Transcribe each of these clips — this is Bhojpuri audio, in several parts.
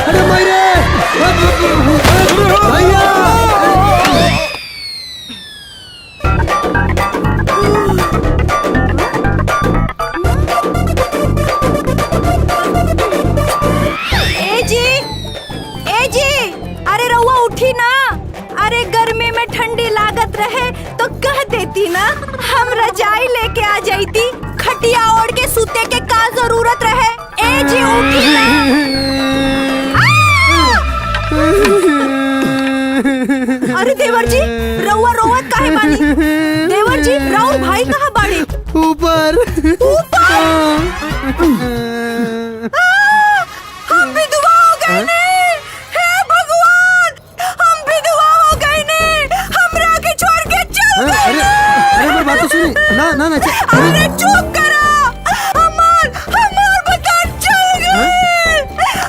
अरे मायरे भैया अरे रउआ उठी ना। अरे गर्मी में ठंडी लागत रहे तो कह देती ना, हम रजाई लेके आ जाती। खटिया ओढ़ के सूते के का जरूरत रहे। ए जी उठी ना। अरे देवर जी रउआ रोवत काहे बानी? देवर जी राउर भाई कहाँ बाड़े? ऊपर हम विधवा हो गए ने। हे भगवान हम विधवा हो गए ने। हमरा के छोड़ के चल गए। अरे मेरी बात तो सुनी ना ना ना अरे चुप करो। हमार बता चल गए।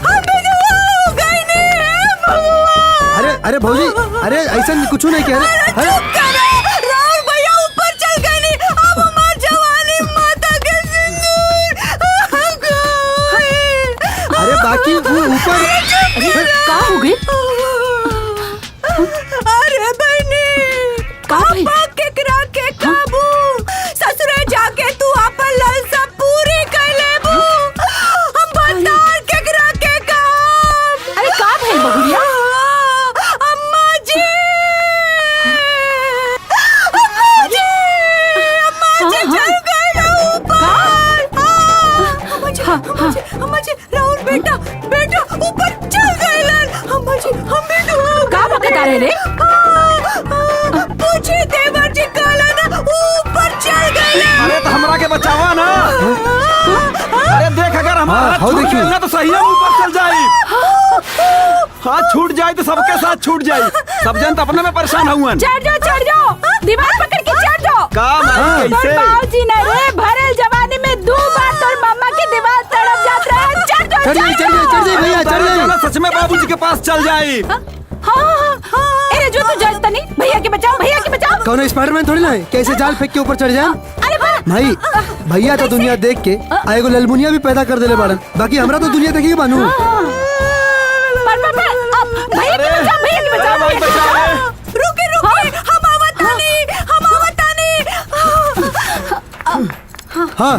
हम विधवा हो गए ने। हे भगवान। अरे भौजी अरे ऐसा कुछ नहीं कह रहे। चुप करो। राहुल भैया ऊपर चल गए ने। अब हमार जवानी माता के सिंदूर। अरे बाकी वो ऊपर का हो गई? अरे बहनी पापा केकरा के काबू ससुरे जाके तू अपन लालसा पूरी कर लेबू। हम भंडार केकरा के काम। अरे का भइल बहुरिया? अम्मा जी चल गए ऊपर। अम्मा जी राहुल बेटा ऊपर चल गए। अम्मा जी हम भी का बकता रहे रे? पूछे देवर जी काला ना ऊपर चल गए। अरे तो हमरा के बचावा ना। अरे देख अगर हमारा हाँ, छूट गया ना तो सही है ऊपर चल जाए। हाथ छूट जाए तो सबके साथ छूट जाए। सब जन तो अपने में परेशान हुआ। चढ़ जाओ दीवार पकड़ के चढ़ जाओ। काम कैसे बाबूजी ने रे भरल जवानी में 2 बार तोर मम्मा की दीवार तड़प जात रहे। चढ़ जाओ भैया चढ़ जाए। सच में बाबूजी के पास चल जाए। अरे जो तू जलता नहीं। भैया के बचाओ। कौन स्पाइडरमैन थोड़ी ना है कैसे जाल फेंक के ऊपर चढ़ जाए। अरे भाई भैया तो दुनिया देख के आएगो ललमुनिया भी पैदा कर देले बाड़न। बाकी हमरा तो दुनिया देखी बानू। भैया के बचाओ। रुके हम आवतानी। हाँ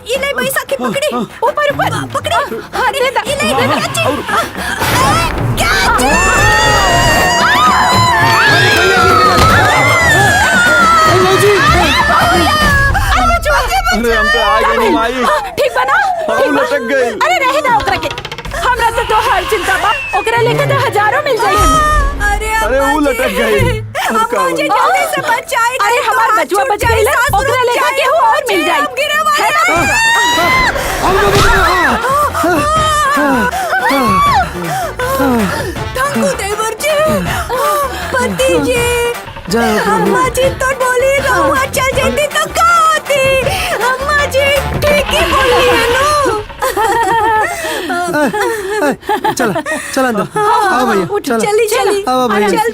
इले पैसा की पकड़ी ऊपर पकड़ी। अरे इले अरे हम तो आ गए माई। ठीक बना लटक गई। अरे रहे ना ओकरा के। हमरा तो हर चिंता बा। ओकरा लेके तो हजारों मिल जाई। अरे वो लटक गई। मुझे जल्दी से बचाए। अरे हमार बचवा बच गई। ओकरा लेके के हो और मिल जाई। थैंक देवर जी। पति जी जाओ अम्मा जी तो बोली रहुआ चल जाती तो का होती। अम्मा जी ठीक ही बोली है नो। चल अंदर आओ भैया चली आओ भैया। चल